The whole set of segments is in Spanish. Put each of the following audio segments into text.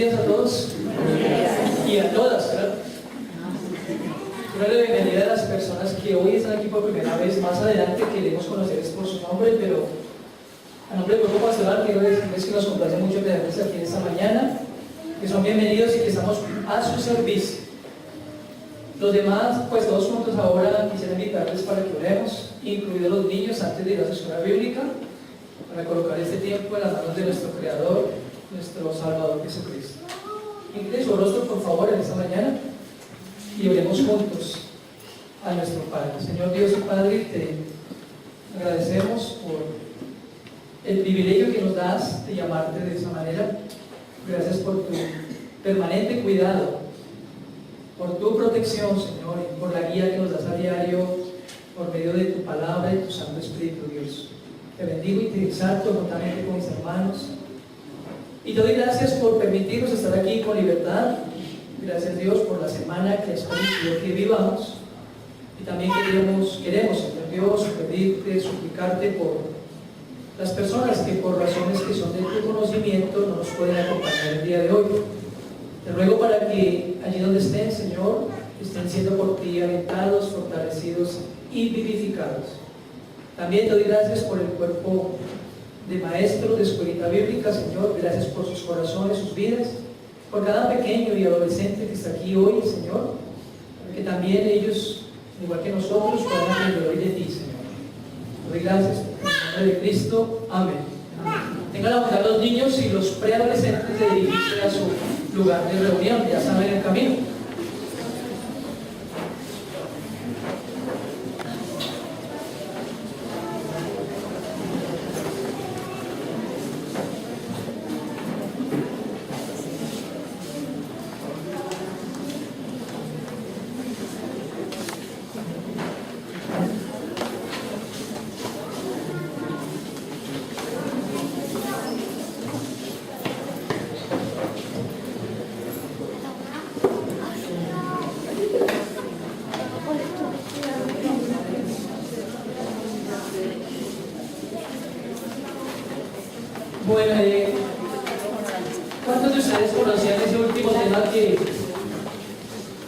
días a todos y a todas, claro. Una bienvenida a las personas que hoy están aquí por primera vez. Más adelante queremos conocerles por su nombre, pero a nombre del grupo pastoral quiero decirles que nos complace mucho tenerles aquí esta mañana, que son bienvenidos y que estamos a su servicio. Los demás, pues todos juntos ahora quisiera invitarles para que oremos, incluidos los niños, antes de ir a su escuela bíblica, para colocar este tiempo en las manos de nuestro Creador, nuestro Salvador Jesucristo. Incline su rostro, por favor, en esta mañana y oremos juntos a nuestro Padre. Señor Dios y Padre, te agradecemos por el privilegio que nos das de llamarte de esa manera. Gracias por tu permanente cuidado, por tu protección, Señor, y por la guía que nos das a diario por medio de tu palabra y tu Santo Espíritu, Dios. Te bendigo y te exalto juntamente con mis hermanos. Y te doy gracias por permitirnos estar aquí con libertad. Gracias, Dios, por la semana que has permitido que vivamos. Y también queremos, Señor Dios, pedirte, suplicarte por las personas que por razones que son de tu conocimiento no nos pueden acompañar el día de hoy. Te ruego para que allí donde estén, Señor, estén siendo por ti alentados, fortalecidos y vivificados. También te doy gracias por el cuerpo de maestros de escuelita bíblica, Señor. Gracias por sus corazones, sus vidas, por cada pequeño y adolescente que está aquí hoy, Señor, para que también ellos, igual que nosotros, puedan aprender hoy de ti, Señor. Te doy gracias en el nombre de Cristo. Amén. Tengan la bondad los niños y los preadolescentes de dirigirse a su lugar de reunión, ya saben el camino. Bueno, ¿cuántos de ustedes conocían ese último tema que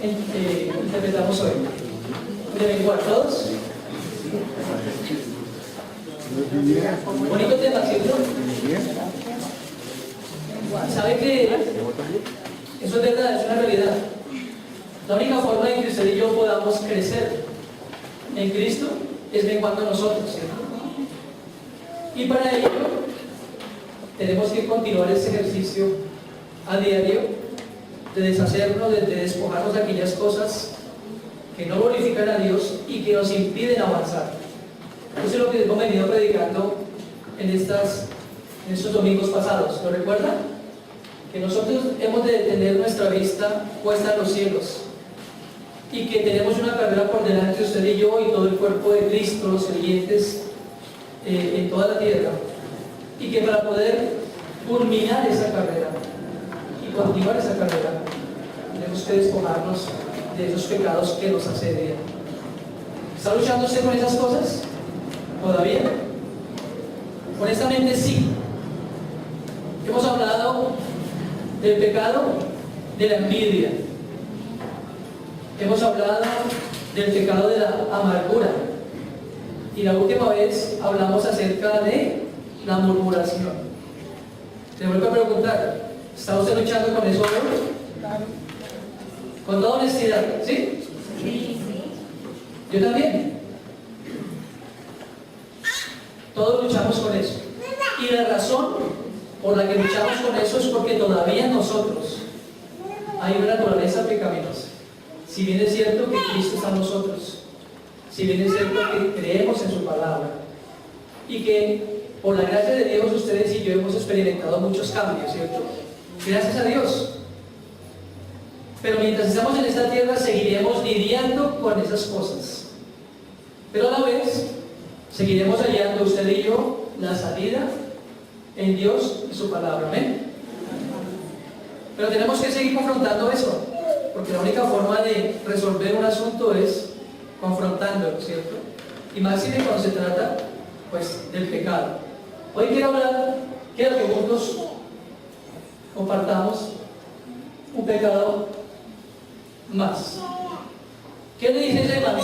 interpretamos hoy? ¿De lenguaje? ¿Todos? Bonito tema, ¿cierto? ¿Sabe que eso es verdad, es una realidad? La única forma en que usted y yo podamos crecer en Cristo es menguando a nosotros, ¿cierto? Y para ello tenemos que continuar ese ejercicio a diario de deshacernos, de despojarnos de aquellas cosas que no glorifican a Dios y que nos impiden avanzar. Eso es lo que hemos venido predicando en estos domingos pasados. ¿Lo recuerdan? Que nosotros hemos de tener nuestra vista puesta en los cielos y que tenemos una carrera por delante, usted y yo y todo el cuerpo de Cristo, los creyentes en toda la tierra. Y que para poder culminar esa carrera y continuar esa carrera, tenemos que despojarnos de esos pecados que nos asedian. ¿Está luchando usted con esas cosas? ¿Todavía? Honestamente sí. Hemos hablado del pecado de la envidia. Hemos hablado del pecado de la amargura. Y la última vez hablamos acerca de la murmuración. Le vuelvo a preguntar, ¿está usted luchando con eso hoy? Claro. Con toda honestidad, ¿sí? Sí. Yo también. Todos luchamos con eso. Y la razón por la que luchamos con eso es porque todavía en nosotros hay una naturaleza pecaminosa. Si bien es cierto que Cristo está en nosotros, si bien es cierto que creemos en su palabra y que por la gracia de Dios, ustedes y yo hemos experimentado muchos cambios, ¿cierto? Gracias a Dios. Pero mientras estamos en esta tierra, seguiremos lidiando con esas cosas. Pero a la vez, seguiremos hallando usted y yo la salida en Dios y su palabra. ¿Amén? Pero tenemos que seguir confrontando eso, porque la única forma de resolver un asunto es confrontándolo, ¿cierto? Y más si de cuando se trata, pues, del pecado. Hoy quiero que juntos compartamos un pecado más. ¿Qué le dice ese hermano?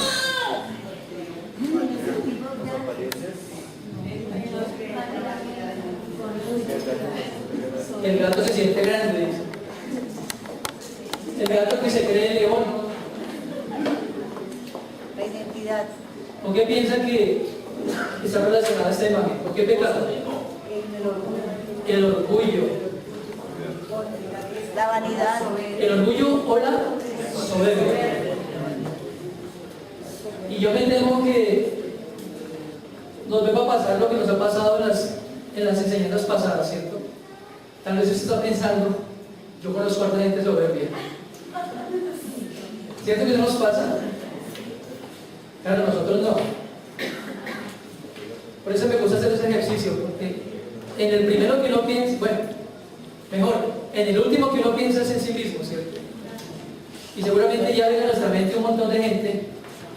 El gato se siente grande, dice. El gato que se cree león. La identidad. ¿Con qué piensa que está relacionada esta imagen? ¿Con qué pecado? El orgullo. La vanidad. El orgullo o la soberbia. Y yo me temo que nos va a pasar lo que nos ha pasado en las enseñanzas pasadas, ¿cierto? Tal vez usted está pensando, yo conozco a la gente soberbia. ¿Cierto que eso nos pasa? Claro, nosotros no. Por eso me gusta hacer ese ejercicio, porque en el primero que uno piensa, bueno, mejor, en el último que uno piensa es en sí mismo, ¿cierto? Y seguramente ya viene a nuestra mente un montón de gente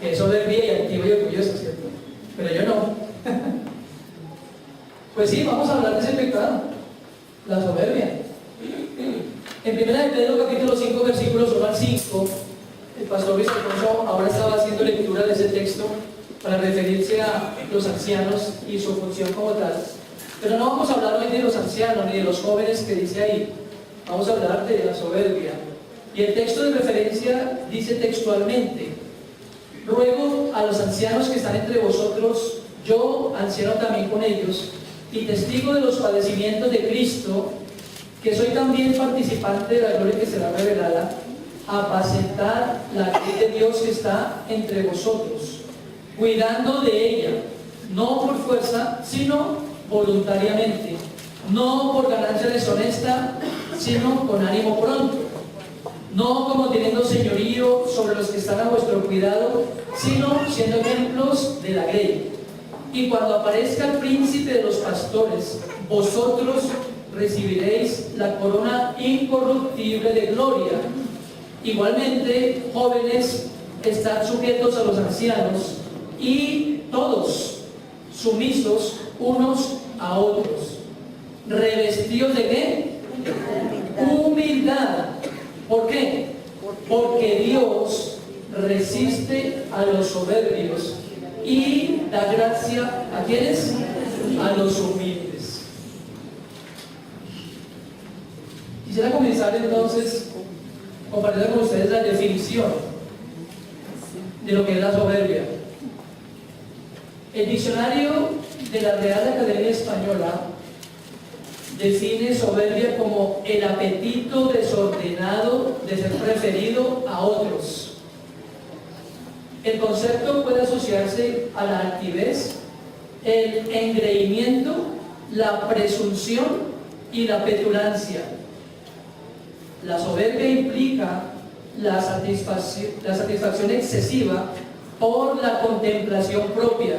que es soberbia y activa y orgullosa, ¿cierto? Pero yo no. Pues sí, vamos a hablar de ese pecado, la soberbia. En 1 de Pedro capítulo 5, versículos 1 al 5, el pastor Luis Alfonso ahora estaba haciendo lectura de ese texto para referirse a los ancianos y su función como tal. Pero no vamos a hablar hoy de los ancianos ni de los jóvenes que dice ahí. Vamos a hablar de la soberbia. Y el texto de referencia dice textualmente: ruego a los ancianos que están entre vosotros, yo, anciano también con ellos, y testigo de los padecimientos de Cristo, que soy también participante de la gloria que será revelada, apacentar la ley de Dios que está entre vosotros, cuidando de ella, no por fuerza, sino voluntariamente, no por ganancia deshonesta, sino con ánimo pronto, no como teniendo señorío sobre los que están a vuestro cuidado, sino siendo ejemplos de la ley. Y cuando aparezca el príncipe de los pastores, vosotros recibiréis la corona incorruptible de gloria. Igualmente, jóvenes, estad sujetos a los ancianos y todos sumisos unos a otros. ¿Revestidos de qué? Humildad. ¿Por qué? Porque Dios resiste a los soberbios y da gracia ¿a quiénes? A los humildes. Quisiera comenzar entonces compartiendo con ustedes la definición de lo que es la soberbia. El diccionario de la Real Academia Española define soberbia como el apetito desordenado de ser preferido a otros. El concepto puede asociarse a la altivez, el engreimiento, la presunción y la petulancia. La soberbia implica la satisfacción excesiva por la contemplación propia,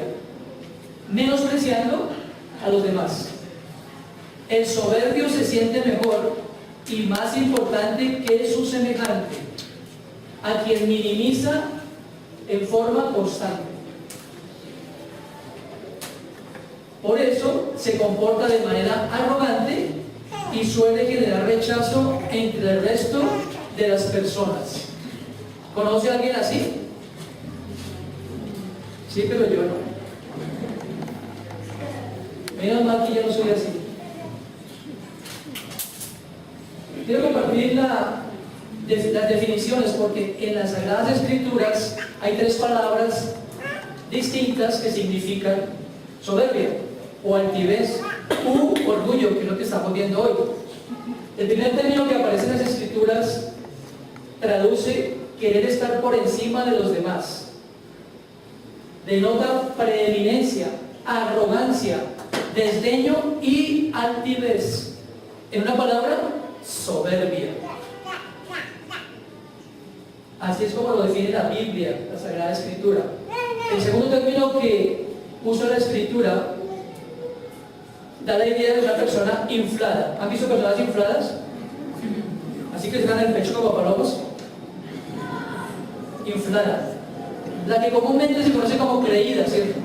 menospreciando a los demás. El soberbio se siente mejor y más importante que su semejante, a quien minimiza en forma constante. Por eso se comporta de manera arrogante y suele generar rechazo entre el resto de las personas. ¿Conoce a alguien así? Sí, pero yo no. Menos mal que yo no soy así. Quiero compartir las definiciones porque en las Sagradas Escrituras hay 3 palabras distintas que significan soberbia o altivez u orgullo, que es lo que estamos viendo hoy. El primer término que aparece en las Escrituras traduce querer estar por encima de los demás. Denota preeminencia, arrogancia, desdeño y altivez. En una palabra, soberbia. Así es como lo define la Biblia, la Sagrada Escritura. El segundo término que usa la Escritura da la idea de una persona inflada. ¿Han visto personas infladas? Así que se dan el pecho como palomas. Inflada. La que comúnmente se conoce como creída, ¿cierto?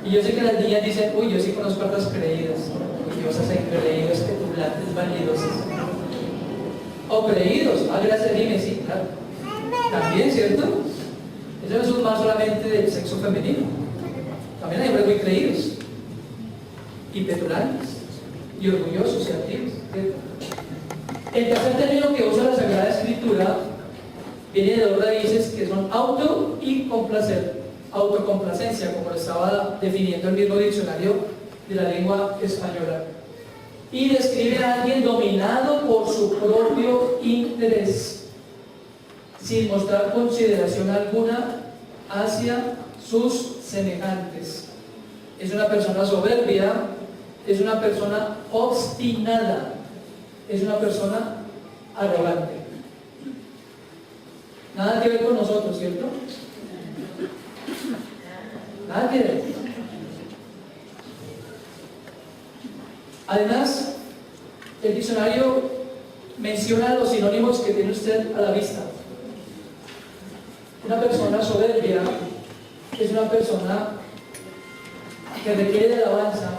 Y yo sé que las niñas dicen, uy, yo sí conozco a otras creídas, orgullosas, engreídas, petulantes, vanidosas. O creídos. Ah, gracias, dime, sí, claro. También, ¿cierto? Eso no es un mal solamente del sexo femenino. También hay hombres muy creídos. Y petulantes. Y orgullosos y activos, ¿cierto? El tercer término que usa la Sagrada Escritura viene de dos raíces que son auto y complacer. Autocomplacencia, como lo estaba definiendo el mismo diccionario de la lengua española. Y describe a alguien dominado por su propio interés, sin mostrar consideración alguna hacia sus semejantes. Es una persona soberbia, es una persona obstinada, es una persona arrogante. Nada que ver con nosotros, ¿cierto? Nada que ver. Además, el diccionario menciona los sinónimos que tiene usted a la vista. Una persona soberbia es una persona que requiere de alabanza,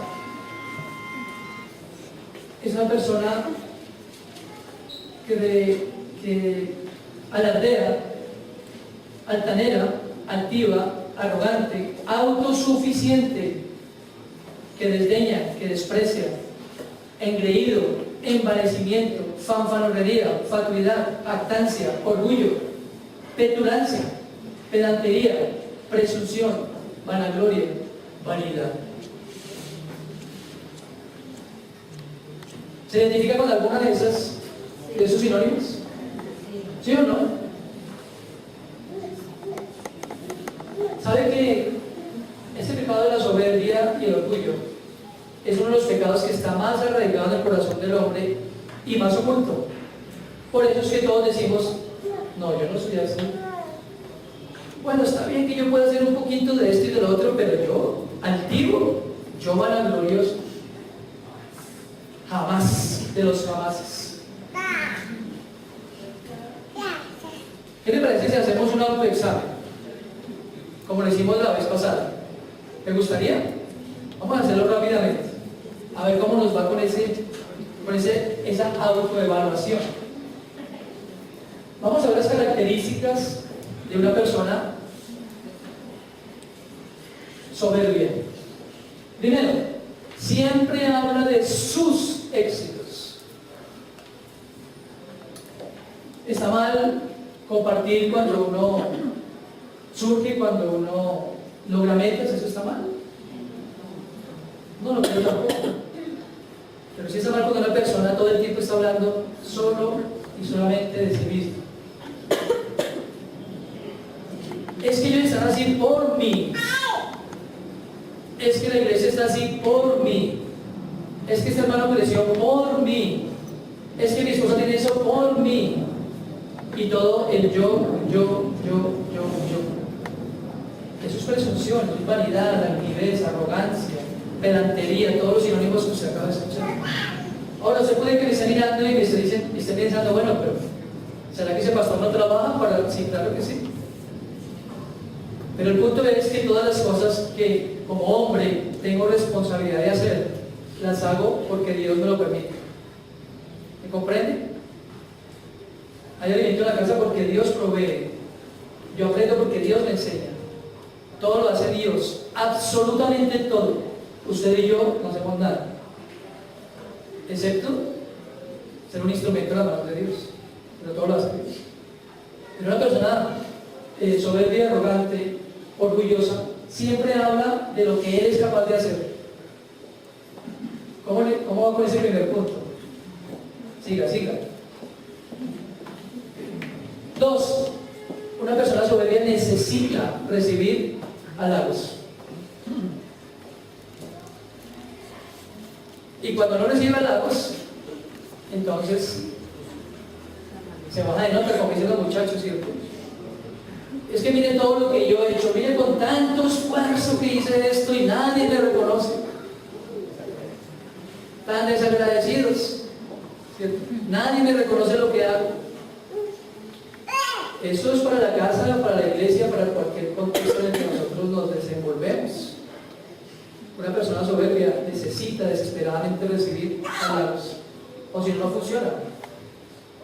es una persona que alardea, altanera, altiva, arrogante, autosuficiente, que desdeña, que desprecia, engreído, envanecimiento, fanfarronería, fatuidad, jactancia, orgullo, petulancia, pedantería, presunción, vanagloria, vanidad. ¿Se identifica con alguna de esos sinónimos? ¿Sí o no? ¿Sabe que este pecado de la soberbia y el orgullo es uno de los pecados que está más arraigado en el corazón del hombre y más oculto? Por eso es que todos decimos, no, yo no soy así. Bueno, está bien que yo pueda hacer un poquito de esto y de lo otro, pero yo, altivo, yo vanaglorioso, jamás de los jamases. ¿Qué le parece si hacemos un autoexamen? Como lo hicimos la vez pasada. ¿Me gustaría? Vamos a hacerlo rápidamente. A ver cómo nos va con esa autoevaluación. Vamos a ver las características de una persona soberbia. Primero, siempre habla de sus éxitos. Está mal compartir cuando uno surge, cuando uno logra metas, eso está mal. No lo creo tampoco. Pero sí está mal cuando una persona todo el tiempo está hablando solo y solamente de sí misma. Es que ellos están así por mí. Es que la iglesia está así por mí. Es que este hermano creció por mí. Es que mi esposa tiene eso por mí. Y todo el yo. Eso es presunción, es vanidad, altivez, arrogancia, pedantería, todos los sinónimos que usted acaba de escuchar. Ahora, usted puede que me esté mirando y me esté pensando, bueno, pero ¿será que ese pastor no trabaja para...? Sí, claro que sí. Pero el punto es que todas las cosas que como hombre tengo responsabilidad de hacer, las hago porque Dios me lo permite. ¿Me comprende? Hay alimento en la casa porque Dios provee. Yo aprendo porque Dios me enseña. Todo lo hace Dios, absolutamente todo. Usted y yo no hacemos nada, excepto ser un instrumento en las manos de Dios, pero todo lo hace Dios. Pero una persona soberbia, arrogante, orgullosa, siempre habla de lo que él es capaz de hacer. ¿Cómo va con ese primer punto? Siga. 2. Una persona soberbia necesita recibir halagos. Y cuando no recibe halagos, entonces se baja de nota, como dicen los muchachos, ¿cierto? Es que mire todo lo que yo he hecho, mire con tanto esfuerzo que hice esto y nadie me reconoce. Tan desagradecidos, ¿cierto? Nadie me reconoce lo que hago. Eso es para la casa, para la iglesia, para cualquier contexto en el que nosotros nos desenvolvemos. Una persona soberbia necesita desesperadamente recibir halagos, o si no, no funciona.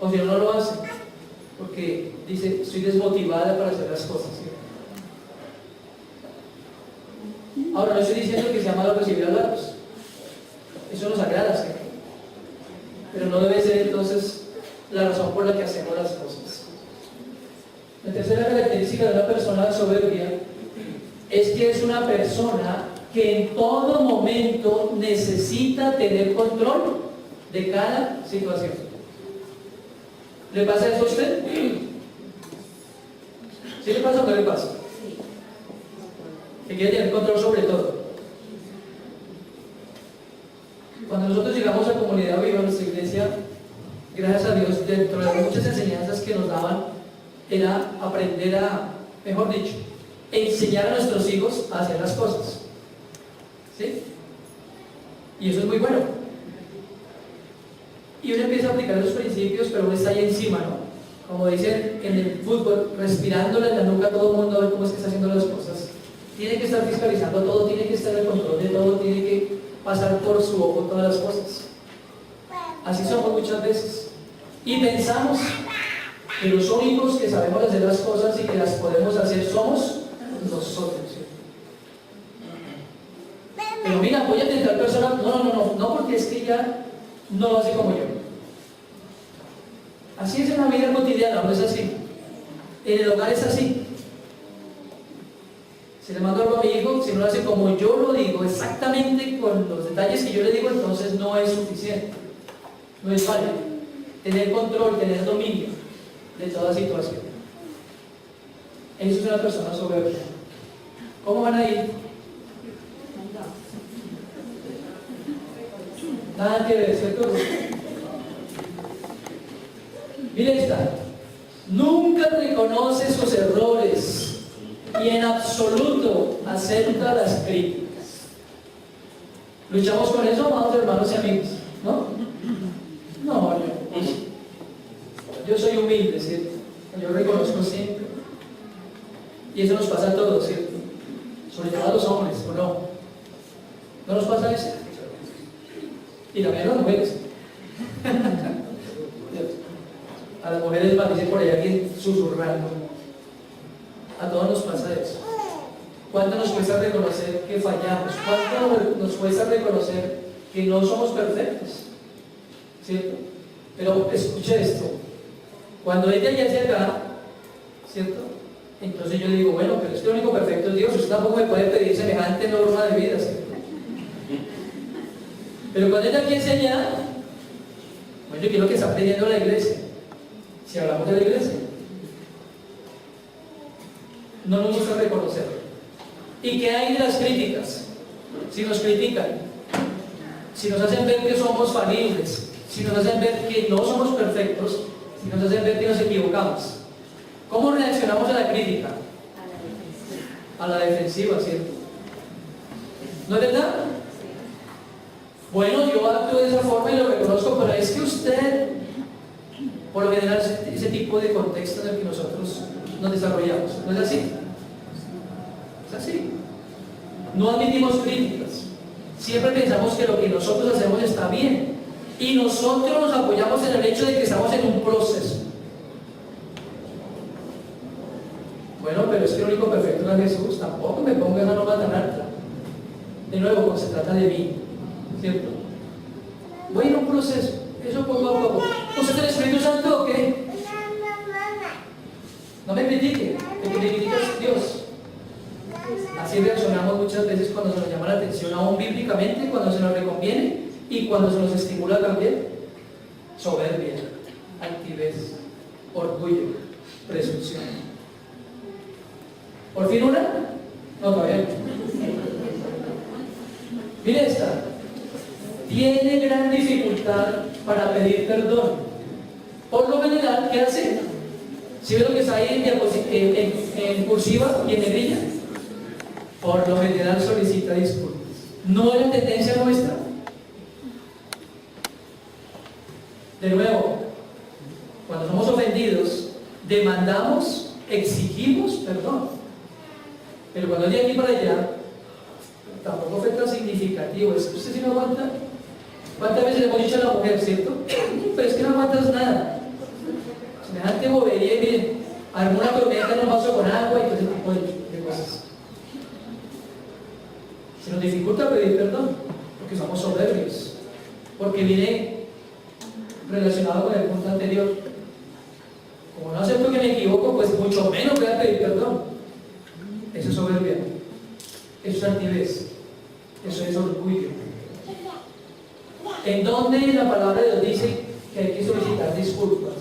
O si no, no lo hace, porque dice, estoy desmotivada para hacer las cosas, ¿sí? Ahora, no estoy diciendo que sea malo recibir halagos, eso nos agrada, ¿sí? Pero no debe ser entonces la razón por la que hacemos las cosas. La tercera característica de una persona soberbia es que es una persona que en todo momento necesita tener control de cada situación. ¿Le pasa eso a usted? ¿Sí le pasa o no le pasa? Que quiere tener control sobre todo. Cuando nosotros llegamos a Comunidad Viva, a nuestra iglesia, gracias a Dios, dentro de muchas enseñanzas que nos daban, era aprender a, mejor dicho, enseñar a nuestros hijos a hacer las cosas. ¿Sí? Y eso es muy bueno. Y uno empieza a aplicar los principios, pero uno está ahí encima, ¿no? Como dicen en el fútbol, respirándole en la nuca a todo el mundo a ver cómo es que está haciendo las cosas. Tiene que estar fiscalizando todo, tiene que estar en el control de todo, tiene que pasar por su ojo todas las cosas. Así somos muchas veces. Y pensamos que los únicos que sabemos hacer las cosas y que las podemos hacer somos nosotros. ¿Sí? Pero mira, voy a tentar personas, no, porque es que ya no lo hace como yo. Así es en la vida cotidiana, no es así. En el hogar es así. Si le mando algo a mi hijo, si no lo hace como yo lo digo, exactamente con los detalles que yo le digo, entonces no es suficiente. No es válido. Tener control, tener dominio de toda situación. Eso es una persona soberbia. ¿Cómo van a ir? Nada que ver, ¿cierto? Mire esta. Nunca reconoce sus errores y en absoluto acepta las críticas. ¿Luchamos con eso, amados hermanos y amigos? ¿No? No, yo soy humilde, ¿cierto? Yo reconozco siempre. Y eso nos pasa a todos, ¿cierto? Sobre todo a los hombres, ¿o no? ¿No nos pasa eso? Y también a las mujeres. A las mujeres más, dice por ahí alguien susurrando. A todos nos pasa eso. ¿Cuánto nos cuesta reconocer que fallamos? ¿Cuánto nos cuesta reconocer que no somos perfectos? ¿Cierto? Pero escuche esto. Cuando ella ya hacia acá, ¿cierto? Entonces yo digo, bueno, pero es que lo único perfecto es Dios. Usted tampoco me puede pedir semejante norma de vida, ¿cierto? Pero cuando ella aquí hacia allá, bueno, yo quiero que está aprendiendo la iglesia. Si hablamos de la iglesia, no nos gusta reconocerlo. ¿Y qué hay de las críticas? Si nos critican, si nos hacen ver que somos falibles, si nos hacen ver que no somos perfectos, si nos hacen ver que nos equivocamos, ¿cómo reaccionamos a la crítica? A la defensiva, ¿cierto? ¿No es verdad? Bueno, yo actúo de esa forma y lo reconozco, pero es que usted, por lo general, ese tipo de contexto en el que nosotros nos desarrollamos, ¿no es así? Es así. No admitimos críticas. Siempre pensamos que lo que nosotros hacemos está bien. Y nosotros nos apoyamos en el hecho de que estamos en un proceso. Bueno, pero es que el único perfecto es Jesús. Tampoco me ponga esa norma tan alta. De nuevo, cuando se trata de mí, ¿cierto? Voy en un proceso. Eso poco a poco. ¿Usted es el Espíritu Santo o qué? No me critique. El que me critica es Dios. Así reaccionamos muchas veces cuando se nos llama la atención, aún bíblicamente, cuando se nos reconviene y cuando se nos estimula también. Soberbia, altivez, orgullo, presunción. ¿Por fin una? No, todavía no. Mire esta. Tiene gran dificultad para pedir perdón. Por lo general, ¿qué hace? ¿Sí ve lo que está ahí en cursiva y en negrilla? Por lo general solicita disculpas. ¿No es la tendencia nuestra? De nuevo, cuando somos ofendidos, demandamos, exigimos perdón. Pero cuando es de aquí para allá, tampoco fue tan significativo. Es que usted sí no aguanta. ¿Cuántas veces le hemos dicho a la mujer, cierto? Pero es que no aguantas nada. semejante bobería, y miren, armó una tormenta en un vaso con agua y todo ese tipo de cosas. Se nos dificulta pedir perdón porque somos soberbios, porque viene relacionado con el punto anterior. Como no acepto que me equivoco, pues mucho menos voy a pedir perdón. Eso es soberbia, eso es altivez, eso es orgullo. ¿En dónde la palabra de Dios dice que hay que solicitar disculpas?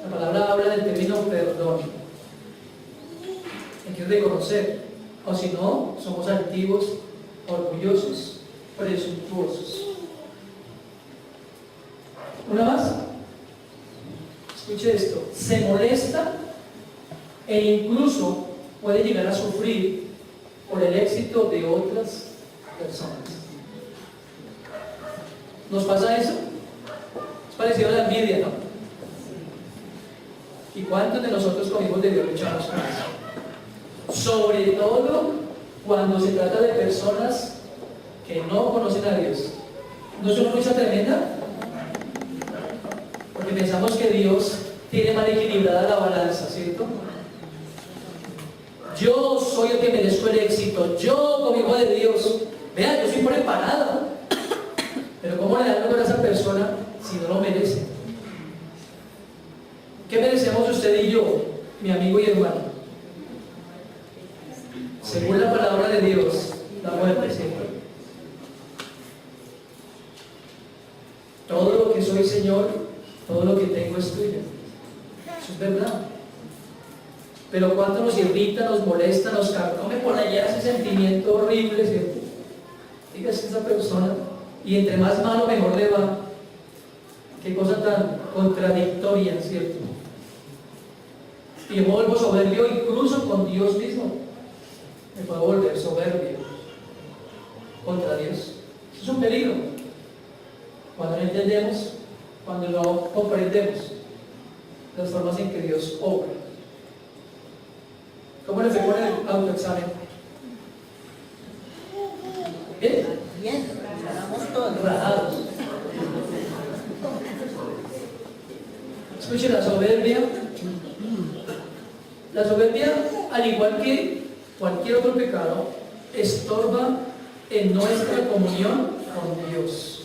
La palabra habla del término perdón. Hay que reconocer, o si no, somos altivos, orgullosos, presuntuosos. Una más. Escuche esto. Se molesta e incluso puede llegar a sufrir por el éxito de otras personas. ¿Nos pasa eso? Es parecido a la envidia, ¿no? ¿Y cuántos de nosotros como hijos de Dios luchamos con eso? Sobre todo cuando se trata de personas que no conocen a Dios. ¿No es una lucha tremenda? Porque pensamos que Dios tiene mal equilibrada la balanza, ¿cierto? Yo soy el que merezco el éxito, yo como hijo de Dios, vean, yo soy preparado. Pero ¿cómo le dan lugar a esa persona si no lo merece? ¿Qué merecemos usted y yo, mi amigo y hermano? Según la palabra de Dios, la muerte siempre. Todo lo que soy, Señor, todo lo que tengo es tuyo. Eso es verdad. Pero cuánto nos irrita, nos molesta, nos carcome por allá ese sentimiento horrible, ¿cierto? Digas que esa persona, y entre más malo mejor le va. Qué cosa tan contradictoria, ¿cierto? Y me vuelvo soberbio incluso con Dios mismo. Me puedo volver soberbio contra Dios. Eso es un peligro. Cuando no entendemos, cuando no comprendemos las formas en que Dios obra. ¿Cómo le fue con el autoexamen? ¿Bien? Bien, ganamos todos. Rajados. Escuchen, la soberbia, al igual que cualquier otro pecado, estorba en nuestra comunión con Dios.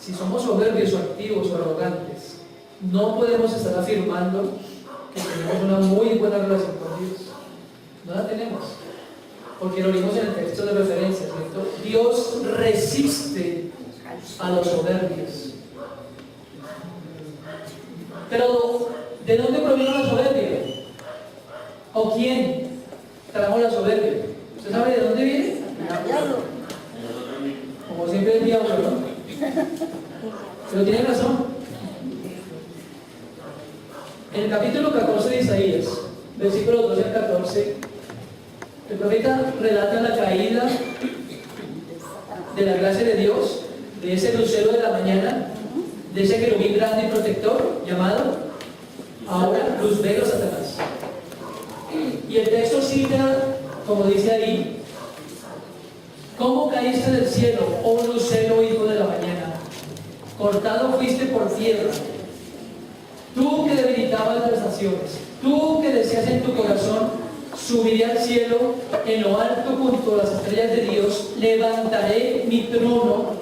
Si somos soberbios o activos o arrogantes, no podemos estar afirmando que tenemos una muy buena relación con Dios. No la tenemos, porque lo vimos en el texto de referencia, ¿cierto? Dios resiste a los soberbios. Pero, ¿de dónde proviene la soberbia? ¿O quién trajo la soberbia? ¿Usted sabe de dónde viene? El diablo. Como siempre el diablo, ¿no? Pero tiene razón. En el capítulo 14 de Isaías, versículos 12 al 14, el profeta relata la caída de la gracia de Dios, de ese lucero de la mañana, de ese querubín grande y protector, llamado ahora Luzbel o Satanás. Y el texto cita, como dice ahí, ¿cómo caíste del cielo, oh lucero, hijo de la mañana? Cortado fuiste por tierra. Tú que debilitabas las naciones, tú que decías en tu corazón, subiré al cielo, en lo alto junto a las estrellas de Dios, levantaré mi trono,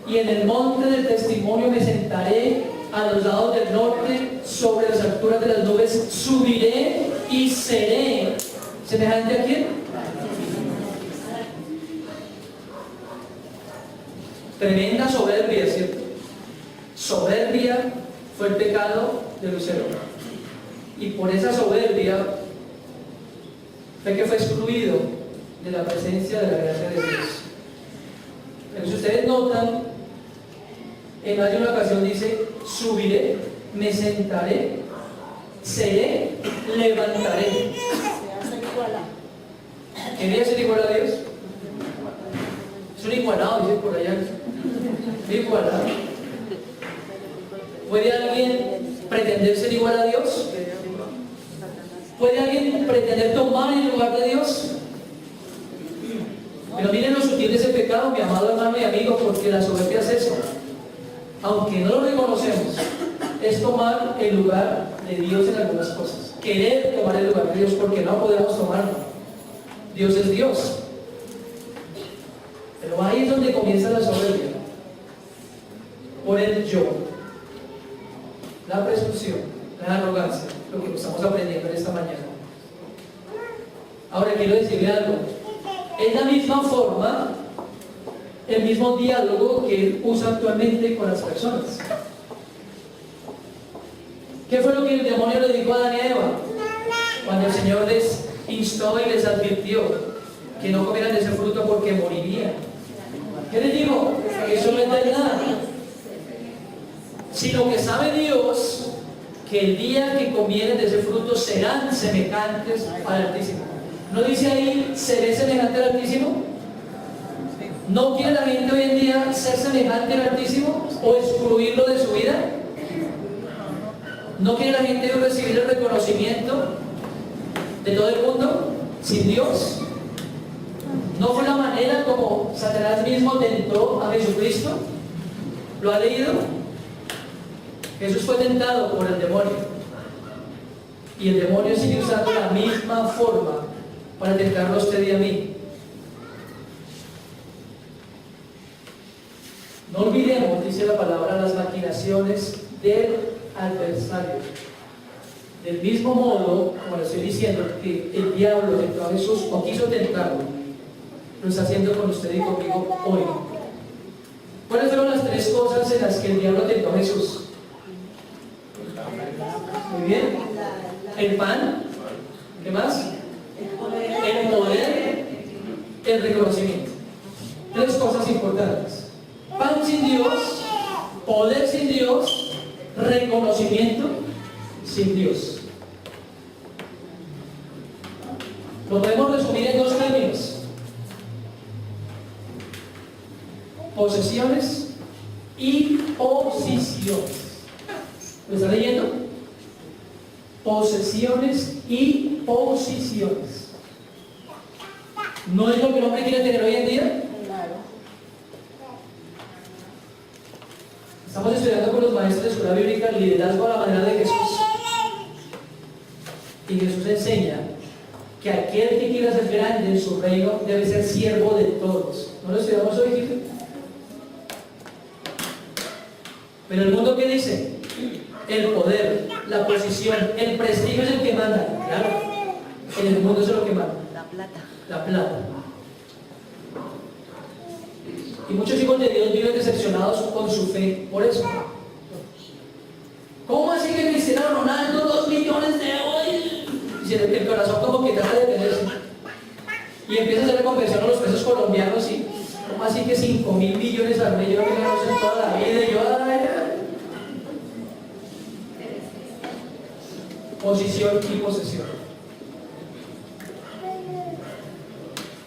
y en el monte del testimonio me sentaré a los lados del norte, sobre las alturas de las nubes, subiré y seré. ¿Semejante a quién? Tremenda soberbia, ¿cierto? Soberbia fue el pecado de Lucero. Y por esa soberbia fue que fue excluido de la presencia de la gracia de Dios. Pero si ustedes notan, en más de una ocasión dice, subiré, me sentaré, seré, levantaré. ¿Quería ser igual a Dios? Es un igualado, dice por allá. Igualado. ¿Puede alguien pretender ser igual a Dios? ¿Puede alguien pretender tomar el lugar de Dios? Pero miren lo sutil de ese pecado, mi amado hermano y amigo, porque la soberbia es eso. aunque no lo reconocemos, es tomar el lugar de Dios en algunas cosas. Querer tomar el lugar de Dios porque no podemos tomarlo. Dios es Dios. Pero ahí es donde comienza la soberbia. Por el yo, la presunción, la arrogancia, lo que estamos aprendiendo en esta mañana. Ahora quiero decirle algo. Es la misma forma, el mismo diálogo que él usa actualmente con las personas. ¿Qué fue lo que el demonio le dijo a Adán y a Eva? Cuando el Señor les instó y les advirtió que no comieran de ese fruto porque morirían. ¿Qué les dijo? Que eso no es verdad. Sino que sabe Dios que el día que comieren de ese fruto serán semejantes al Altísimo. ¿No dice ahí, seré semejante al Altísimo? ¿No quiere la gente hoy en día ser semejante al Altísimo o excluirlo de su vida? ¿No quiere la gente hoy recibir el reconocimiento de todo el mundo sin Dios? ¿No fue la manera como Satanás mismo tentó a Jesucristo? ¿Lo ha leído? Jesús fue tentado por el demonio. Y el demonio sigue usando la misma forma para tentarlo a usted y a mí. No olvidemos, dice la palabra, las maquinaciones del adversario. Del mismo modo, como le estoy diciendo, que el diablo tentó a Jesús o quiso tentarlo, lo está haciendo con usted y conmigo hoy. ¿Cuáles fueron las tres cosas en las que el diablo tentó a Jesús? Muy bien. El pan. ¿Qué más? El poder. El reconocimiento. Tres cosas importantes. Pan sin Dios, poder sin Dios, reconocimiento sin Dios. Lo podemos resumir en dos términos: posesiones y posiciones. ¿Lo está leyendo? Posesiones y posiciones. ¿No es lo que el hombre quiere tener hoy en día? Estamos estudiando con los maestros de escuela bíblica el liderazgo a la manera de Jesús. Y Jesús enseña que aquel que quiera ser grande en su reino debe ser siervo de todos. ¿No lo estudiamos hoy, Gil? Pero el mundo, ¿qué dice? El poder, la posición, el prestigio es el que manda. Claro, en el mundo eso es lo que manda. La plata. La plata. Y muchos hijos de Dios viven decepcionados con su fe por eso. ¿Cómo así que Cristiano Ronaldo 2 millones de euros? Y el corazón como que trata de detenerse. Y empieza a hacer conversión a los pesos colombianos y ¿cómo así que 5.000 millones al mes? Yo no sé en toda la vida. Y yo, posición y posesión.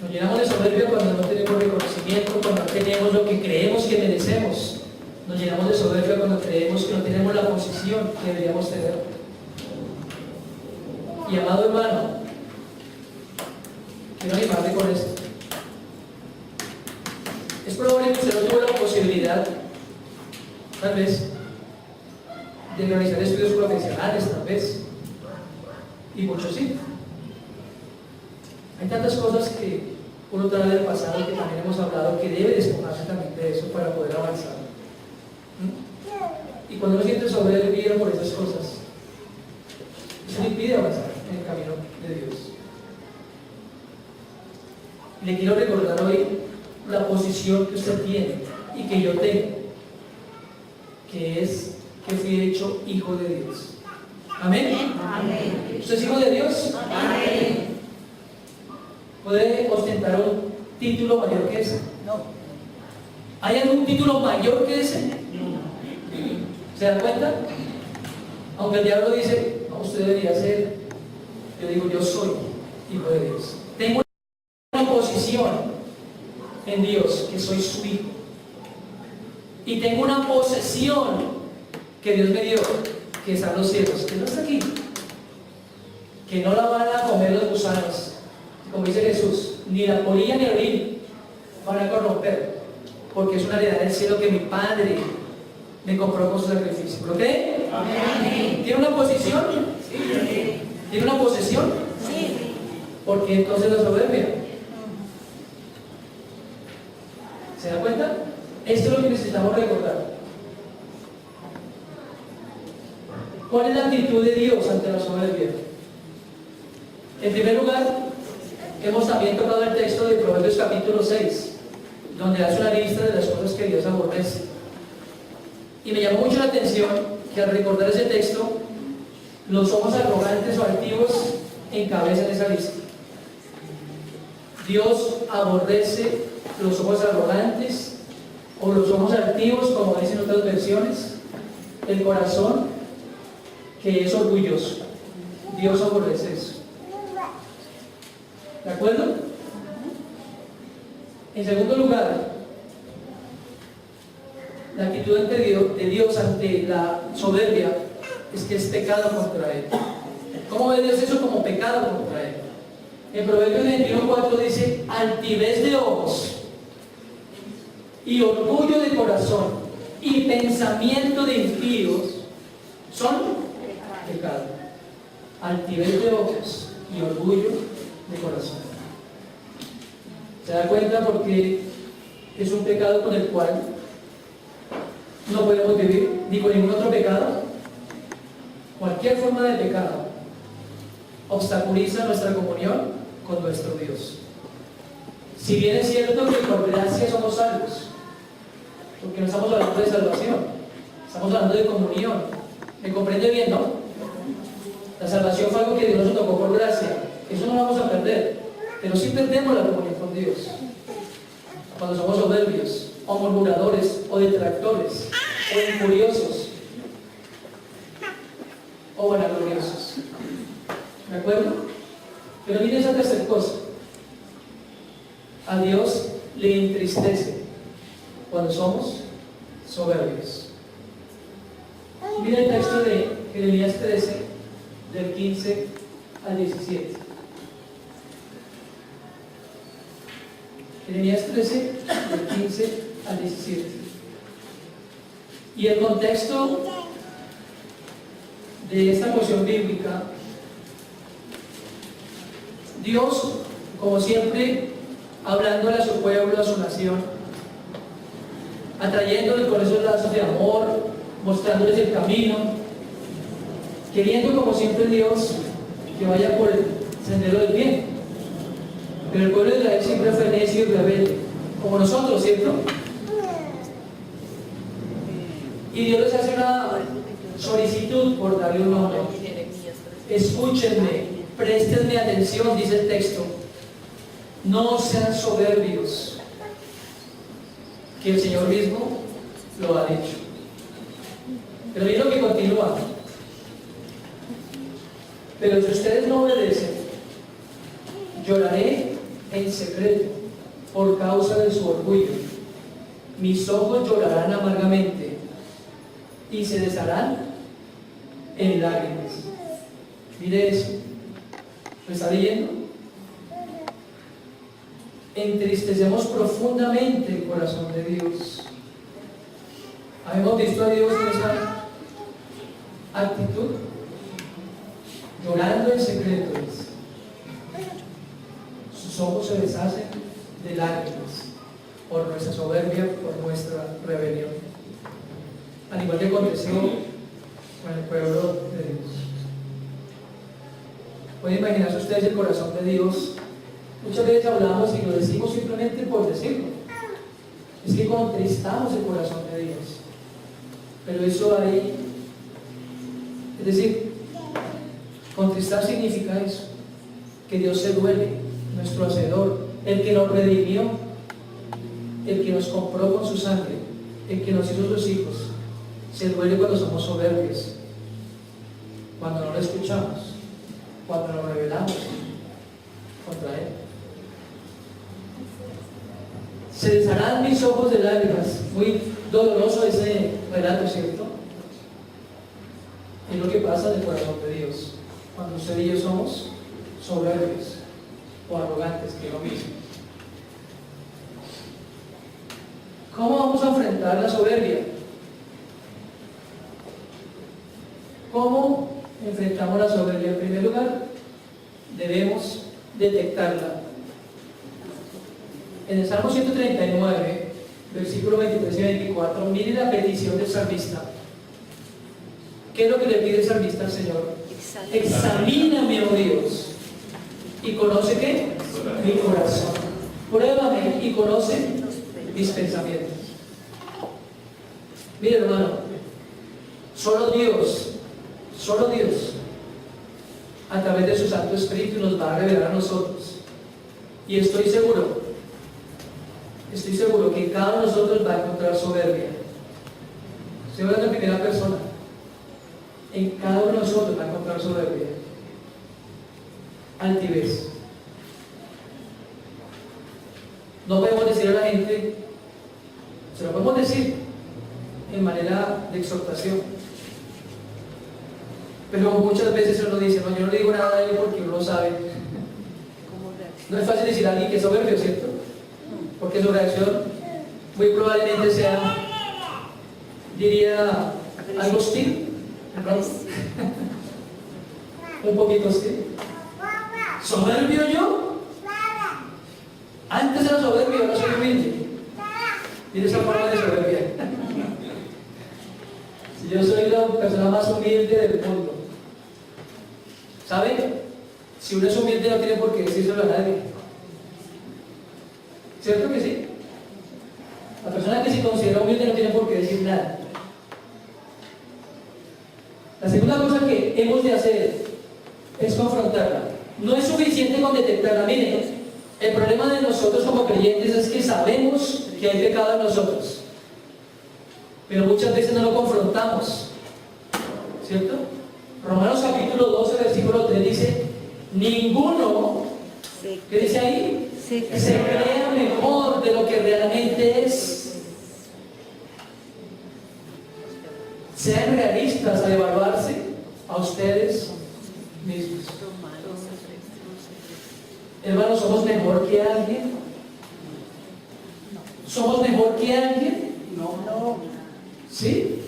Nos llenamos de soberbia cuando no tenemos reconocimiento, cuando no tenemos lo que creemos que merecemos. Nos llenamos de soberbia cuando creemos que no tenemos la posición que deberíamos tener. Y amado hermano, quiero animarte con esto. Es probable que usted no tuvo la posibilidad, tal vez, de realizar estudios profesionales, tal vez. Y muchos sí. Hay tantas cosas que uno trae del pasado que también hemos hablado que debe despojarse también de eso para poder avanzar. Y cuando uno siente soberbia por esas cosas, eso le impide avanzar en el camino de Dios. Le quiero recordar hoy la posición que usted tiene y que yo tengo, que es que fui hecho hijo de Dios. ¿Amén? Amén. ¿Usted es hijo de Dios? Amén. ¿Puede ostentar un título mayor que ese? No. ¿Hay algún título mayor que ese? ¿Se da cuenta? Aunque el diablo dice, no, usted debería ser, yo digo, yo soy hijo de Dios. Tengo una posición en Dios, que soy su hijo. Y tengo una posesión que Dios me dio, que están los cielos, que no está aquí, que no la van a comer los gusanos, como dice Jesús, ni la polilla ni el orín van a corromper, porque es una heredad del cielo que mi Padre me compró con su sacrificio. ¿Lo cree? Amén. ¿Tiene una posición? Sí. ¿Tiene una posesión? Sí. ¿Por qué entonces la soberbia? ¿Se da cuenta? Esto es lo que necesitamos recordar. ¿Cuál es la actitud de Dios ante la soberbia? En primer lugar, hemos también tocado el texto de Proverbios capítulo 6, donde hace una lista de las cosas que Dios aborrece. Y me llamó mucho la atención que al recordar ese texto, los ojos arrogantes o altivos encabezan esa lista. Dios aborrece los ojos arrogantes o los ojos altivos, como dicen otras versiones, el corazón que es orgulloso. Dios aborrece eso. ¿De acuerdo? En segundo lugar, la actitud de Dios ante la soberbia es que es pecado contra Él. ¿Cómo ve Dios eso? Como pecado contra Él. En Proverbios 21:4 dice: altivez de ojos y orgullo de corazón y pensamiento de impíos son pecado. Altivez de ojos y orgullo de corazón. ¿Se da cuenta? Porque es un pecado con el cual no podemos vivir, ni con ningún otro pecado. Cualquier forma de pecado obstaculiza nuestra comunión con nuestro Dios. Si bien es cierto que por gracia somos salvos, porque no estamos hablando de salvación, estamos hablando de comunión. ¿Me comprende bien, no? La salvación fue algo que Dios nos tocó por gracia. Eso no lo vamos a perder, pero sí perdemos la comunión con Dios cuando somos soberbios, o murmuradores, o detractores, o incuriosos, o vanagloriosos. ¿De acuerdo? Pero miren esa tercera cosa. A Dios le entristece cuando somos soberbios. Miren el texto de Jeremías 13, del 15 al 17. Jeremías 13, del 15 al 17. Y el contexto de esta porción bíblica, Dios, como siempre, hablándole a su pueblo, a su nación, atrayéndoles con esos lazos de amor, mostrándoles el camino, queriendo, como siempre, Dios que vaya por el sendero del bien. Pero el pueblo de Israel siempre fue necio y rebelde, como nosotros, ¿cierto? Y Dios les hace una solicitud por darle un nombre. Escúchenme, préstenme atención, dice el texto. No sean soberbios, que el Señor mismo lo ha dicho. Pero miren lo que continúa. Pero si ustedes no obedecen, lloraré en secreto por causa de su orgullo. Mis ojos llorarán amargamente y se desharán en lágrimas. Mire eso. ¿Lo está leyendo? Entristecemos profundamente el corazón de Dios. ¿Hemos visto a Dios en esa actitud? Llorando en secreto. Sus ojos se deshacen de lágrimas por nuestra soberbia, por nuestra rebelión. Al igual que aconteció con el pueblo de Dios. ¿Pueden imaginarse ustedes el corazón de Dios? Muchas veces hablamos y lo decimos simplemente por decirlo. Es que contristamos el corazón de Dios. Pero eso ahí, es decir, contristar significa eso, que Dios se duele, nuestro hacedor, el que nos redimió, el que nos compró con su sangre, el que nos hizo sus hijos, se duele cuando somos soberbios, cuando no lo escuchamos, cuando nos rebelamos contra Él. Se desharán mis ojos de lágrimas. Muy doloroso ese relato, ¿cierto? Es lo que pasa en el corazón de Dios cuando usted y yo somos soberbios o arrogantes, que es lo mismo. ¿Cómo vamos a enfrentar la soberbia? ¿Cómo enfrentamos la soberbia? En primer lugar, debemos detectarla. En el Salmo 139, versículos 23 y 24, mire la petición del salmista. ¿Qué es lo que le pide el salmista al Señor? Examíname, oh Dios, y conoce ¿qué? Mi corazón. Pruébame y conoce mis pensamientos. Mire, hermano, solo Dios, a través de su Santo Espíritu nos va a revelar a nosotros. Y estoy seguro que cada uno de nosotros va a encontrar soberbia. Estoy hablando en primera persona. En cada uno de nosotros va a encontrar soberbia, altivez. No podemos decir a la gente, se lo podemos decir en manera de exhortación, pero muchas veces uno dice, no, yo no le digo nada a él porque uno lo sabe. No es fácil decir a alguien que es soberbio, ¿cierto? Porque su reacción muy probablemente sea, diría, algo hostil. Un poquito hostil. ¿Soberbio yo? Antes era soberbio, ahora soy humilde. Tiene esa forma de soberbia. Si yo soy la persona más humilde del mundo. ¿Sabe? Si uno es humilde no tiene por qué decírselo a nadie. ¿Cierto que sí? La persona que se considera humilde no tiene por qué decir nada. La segunda cosa que hemos de hacer es confrontarla. No es suficiente con detectarla. Miren, el problema de nosotros como creyentes es que sabemos que hay pecado en nosotros, pero muchas veces no lo confrontamos, ¿cierto? Romanos capítulo 12, versículo 3 dice, ninguno, ¿qué dice ahí? Se crea mejor de lo que realmente es. Sean realistas al evaluarse a ustedes mismos. Hermanos, ¿somos mejor que alguien? ¿Somos mejor que alguien? No. ¿Sí?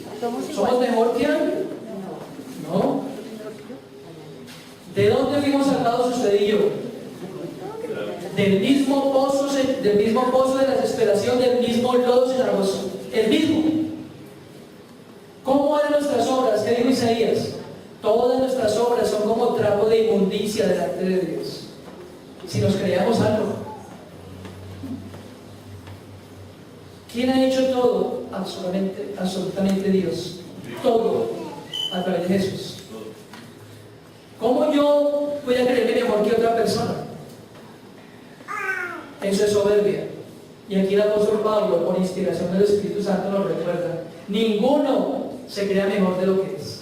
¿Somos mejor que alguien? No. ¿De dónde fuimos sacados usted y yo? Del mismo pozo de la desesperación, del mismo lodo cenagoso. El mismo. ¿Cómo eran nuestras obras? ¿Qué dijo Isaías? Todas nuestras obras son como trapo de inmundicia delante de Dios. Si nos creíamos algo. ¿Quién ha hecho todo? Absolutamente Dios. Todo a través de Jesús. ¿Cómo yo voy a creerme mejor que otra persona? Eso es soberbia. Y aquí el apóstol Pablo, por inspiración del Espíritu Santo, nos recuerda: ninguno se crea mejor de lo que es.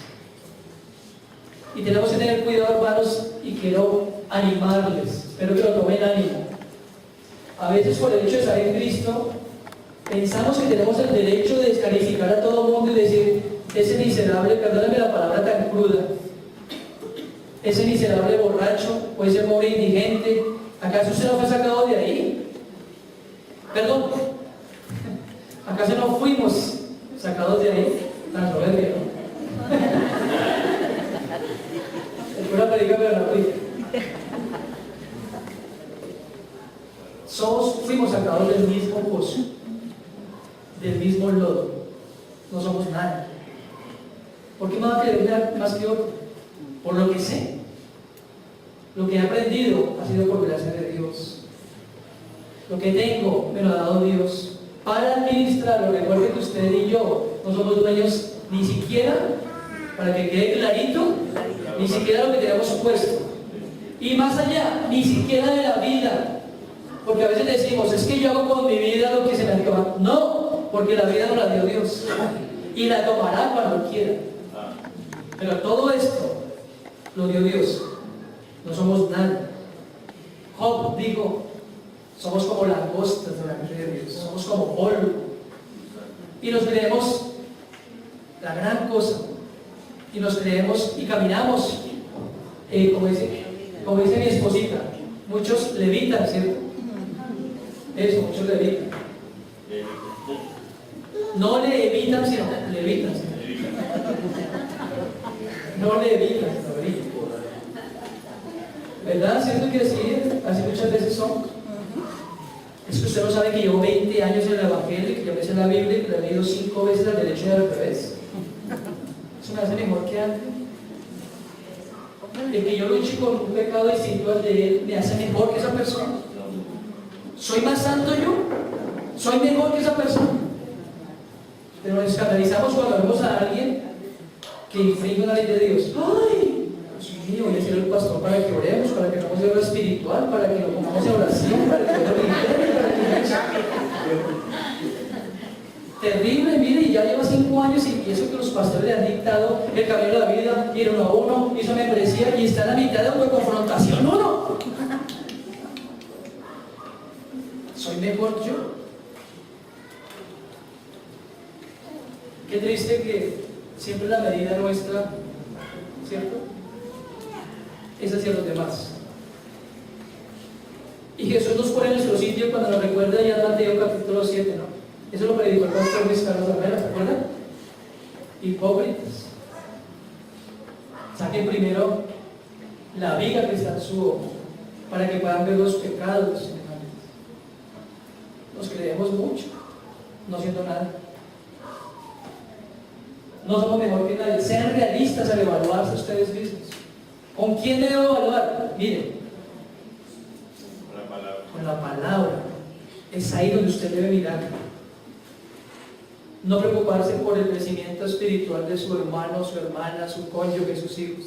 Y tenemos que tener cuidado, hermanos, y quiero animarles, espero que lo tomen ánimo. A veces, por el hecho de estar en Cristo, pensamos que tenemos el derecho de descalificar a todo mundo y decir: ese miserable, perdónenme la palabra tan cruda, ese miserable borracho o ese pobre indigente, ¿acaso usted no fue sacado de ahí? Perdón, ¿acaso no fuimos sacados de ahí? Tan soberbia, ¿no? El cura predica, pero la fui. Fuimos sacados del mismo pozo, del mismo lodo. No somos nada. ¿Por qué me va a creer más que otro? Por lo que sé. Lo que he aprendido ha sido por gracia de Dios. Lo que tengo me lo ha dado Dios para administrarlo. Recuerden que usted y yo no somos dueños ni siquiera, para que quede clarito, ni siquiera lo que tenemos puesto. Y más allá, ni siquiera de la vida. Porque a veces decimos: es que yo hago con mi vida lo que se me antoja. No, porque la vida nos la dio Dios. Y la tomará cuando quiera. Pero todo esto lo dio Dios. No somos nada. Job dijo: somos como langostas delante de Dios. Somos como polvo. Y nos creemos la gran cosa. Y nos creemos y caminamos, como dice mi esposita, muchos levitan, ¿cierto? Eso, muchos levitan. No levitan, sino levitan. no le digas, no digas. ¿Verdad? ¿Cierto que sí? Así muchas veces son. Es que usted no sabe que llevo 20 años en el Evangelio, que yo me sé la Biblia y que la he leído 5 veces al derecho y al revés. Eso me hace mejor que antes. El que yo luche con un pecado distinto al de él me hace mejor que esa persona. ¿Soy más santo yo? ¿Soy mejor que esa persona? Pero nos escandalizamos cuando vemos a alguien que infringe la ley de Dios. ¡Ay! Dios mío, voy a decirle al pastor para que oremos, para que hagamos obra espiritual, para que lo pongamos en oración, para que lo libere, para que terrible, mire, y ya lleva 5 años y eso que los pastores le han dictado el camino de la vida, y uno a uno, hizo membresía y está en la mitad de una confrontación uno. ¿Soy mejor yo? Qué triste que siempre la medida nuestra, ¿cierto?, es hacia los demás. Y Jesús nos pone en nuestro sitio cuando nos recuerda ya en Mateo capítulo 7, ¿no? Eso lo predicó el pastor Luis Carlos Armera, ¿se acuerdan? Hipócritas. Saquen primero la viga que está en su ojo para que puedan ver los pecados de los semejantes. Nos creemos mucho, no siendo nada. No somos mejor que nadie. Sean realistas al evaluarse ustedes mismos. ¿Con quién debo evaluar? Miren, con la palabra. Es ahí donde usted debe mirar. No preocuparse por el crecimiento espiritual de su hermano, su hermana, su cónyuge, sus hijos.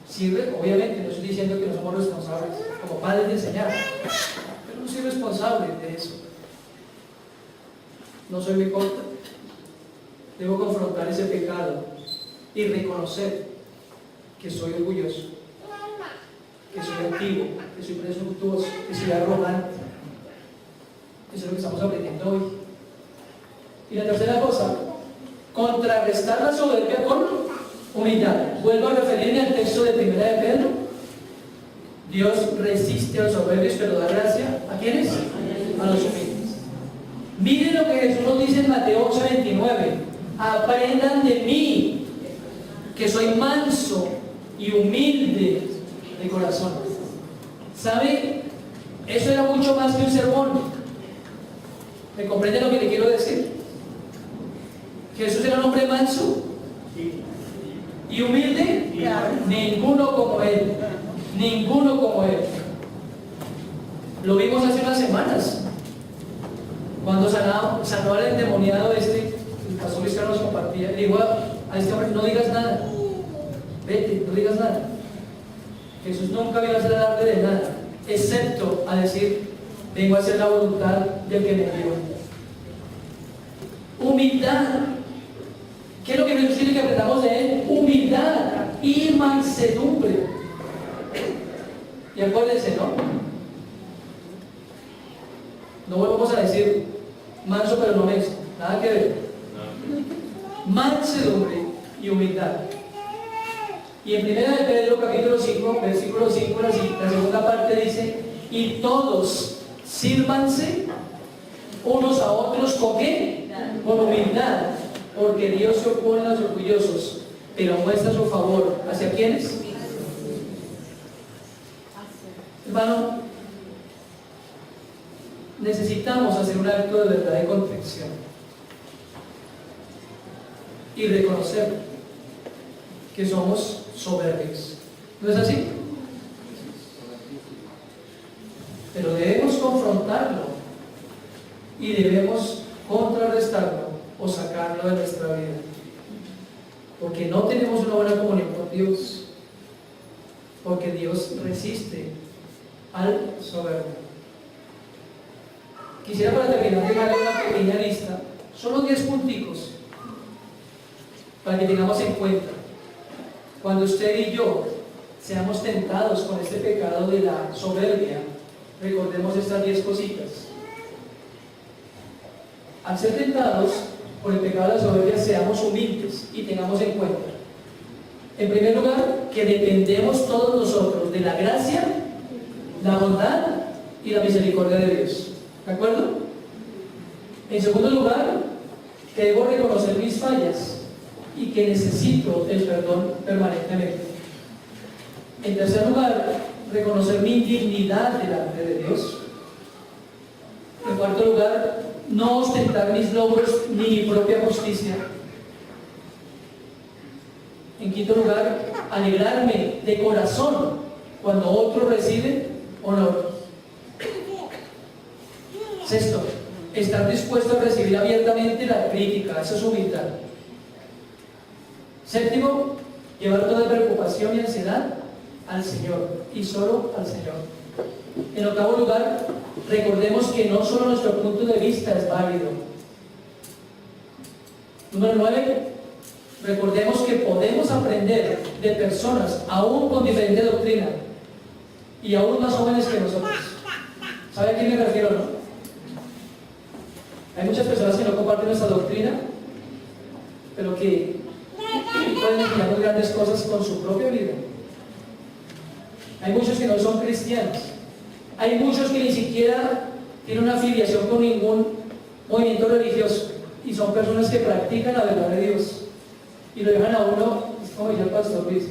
Sirve, obviamente, no estoy diciendo que no somos responsables como padres de enseñar, pero no soy responsable de eso. No soy mi corta. Debo confrontar ese pecado y reconocer que soy orgulloso, que soy antiguo, que soy presuntuoso, que soy arrogante. Eso es lo que estamos aprendiendo hoy. Y la tercera cosa, contrarrestar la soberbia con humildad. Vuelvo a referirme al texto de 1 de Pedro. Dios resiste a los soberbios, pero da gracia ¿a quiénes? A los humildes. Miren lo que Jesús nos dice en Mateo 8:29. Aprendan de mí, que soy manso y humilde de corazón. ¿Sabe? Eso era mucho más que un sermón. ¿Me comprende lo que le quiero decir? Jesús era un hombre manso y humilde. Ninguno como él. Ninguno como él. Lo vimos hace unas semanas cuando sanó al endemoniado el pastor Luis Carlos compartía, le dijo a este hombre: no digas nada, vete, no digas nada. Jesús nunca vino a hacer alarde de nada, excepto a decir: vengo a hacer la voluntad del que me envió. Humildad. ¿Qué es lo que Jesús quiere que aprendamos de él? Humildad y mansedumbre. Y acuérdense, ¿no? No volvamos a decir manso pero no menso, nada que ver. Mansedumbre y humildad. Y en 1 de Pedro capítulo 5, versículo 5, la segunda parte dice: y todos sírvanse unos a otros ¿con qué? Con humildad, porque Dios se opone a los orgullosos, pero muestra su favor ¿hacia quiénes? Hermano, necesitamos hacer un acto de verdad de contrición y reconocer que somos soberbios. ¿No es así? Pero debemos confrontarlo y debemos contrarrestarlo o sacarlo de nuestra vida, porque no tenemos una buena comunión con Dios, porque Dios resiste al soberbio. Quisiera para terminar dejarle una pequeña lista, solo 10 punticos para que tengamos en cuenta cuando usted y yo seamos tentados con este pecado de la soberbia. Recordemos estas 10 cositas. Al ser tentados por el pecado de la soberbia, seamos humildes y tengamos en cuenta, en primer lugar, que dependemos todos nosotros de la gracia, la bondad y la misericordia de Dios. ¿De acuerdo? En segundo lugar, que debo reconocer mis fallas y que necesito el perdón permanentemente. En tercer lugar, reconocer mi indignidad delante de Dios. En cuarto lugar, no ostentar mis logros ni mi propia justicia. En quinto lugar, alegrarme de corazón cuando otro recibe honor. Sexto, estar dispuesto a recibir abiertamente la crítica, eso es humildad. Séptimo, llevar toda preocupación y ansiedad al Señor y solo al Señor. En octavo lugar, recordemos que no solo nuestro punto de vista es válido. Número 9, recordemos que podemos aprender de personas aún con diferente doctrina y aún más jóvenes que nosotros. ¿Sabe a quién me refiero, no? Hay muchas personas que no comparten nuestra doctrina, pero que pueden enseñarnos grandes cosas con su propia vida. Hay muchos que no son cristianos. Hay muchos que ni siquiera tienen una afiliación con ningún movimiento religioso y son personas que practican la verdad de Dios y lo dejan a uno, como dice el pastor Luis.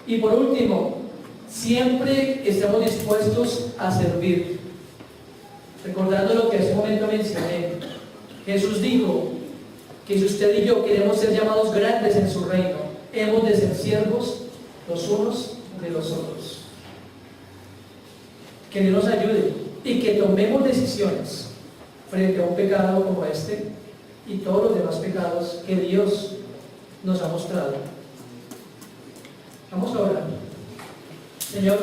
Y por último, siempre estamos dispuestos a servir. Recordando lo que hace un momento mencioné, Jesús dijo que si usted y yo queremos ser llamados grandes en su reino, hemos de ser siervos los unos de los otros. Que Dios nos ayude y que tomemos decisiones frente a un pecado como este y todos los demás pecados que Dios nos ha mostrado. Vamos a orar. Señor,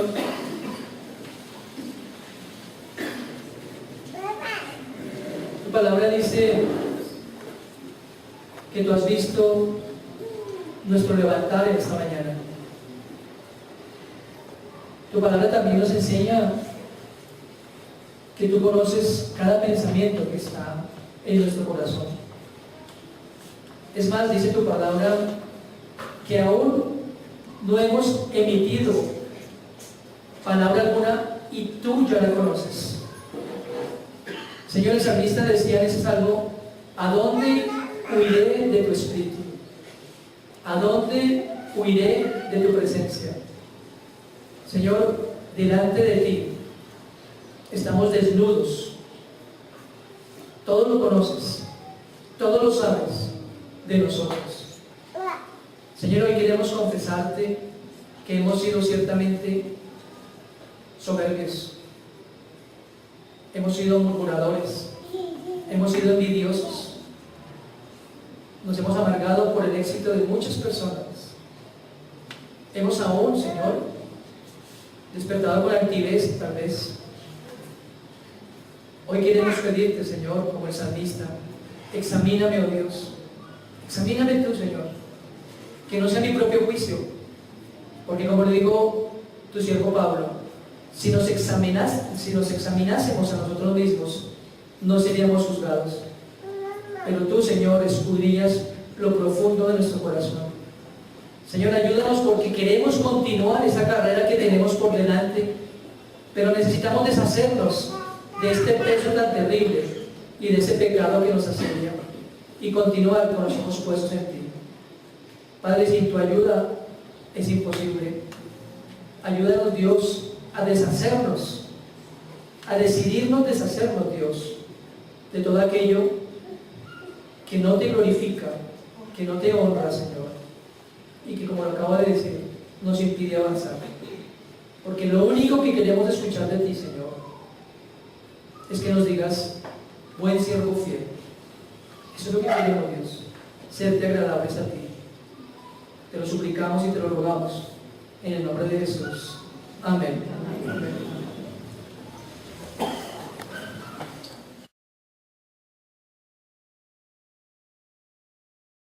tu palabra dice que tú has visto nuestro levantar en esta mañana. Tu palabra también nos enseña que tú conoces cada pensamiento que está en nuestro corazón. Es más, dice tu palabra que aún no hemos emitido palabra alguna y tú ya la conoces. Señor, el salmista decía en ese salmo: ¿a dónde huiré de tu espíritu? ¿A dónde huiré de tu presencia? Señor, delante de ti estamos desnudos. Todo lo conoces, todo lo sabes de nosotros. Señor, hoy queremos confesarte que hemos sido ciertamente soberbios, hemos sido murmuradores, hemos sido envidiosos, nos hemos amargado por el éxito de muchas personas. Hemos aún, Señor, despertado con altivez, tal vez. Hoy queremos pedirte, Señor, como el salmista: examíname, oh Dios, examíname tú, Señor, que no sea mi propio juicio, porque como le dijo tu siervo Pablo, si nos examinásemos a nosotros mismos, no seríamos juzgados. Pero tú, Señor, escudriñas lo profundo de nuestro corazón. Señor, ayúdanos porque queremos continuar esa carrera que tenemos por delante, pero necesitamos deshacernos de este peso tan terrible y de ese pecado que nos asedia y continuar con los ojos puestos en ti. Padre, sin tu ayuda es imposible. Ayúdanos, Dios, a deshacernos, a decidirnos deshacernos, Dios, de todo aquello que no te glorifica, que no te honra, Señor, y que, como lo acabo de decir, nos impide avanzar. Porque lo único que queremos escuchar de ti, Señor, es que nos digas: buen siervo fiel. Eso es lo que queremos, Dios, serte agradables a ti. Te lo suplicamos y te lo rogamos en el nombre de Jesús. Amén. Amén.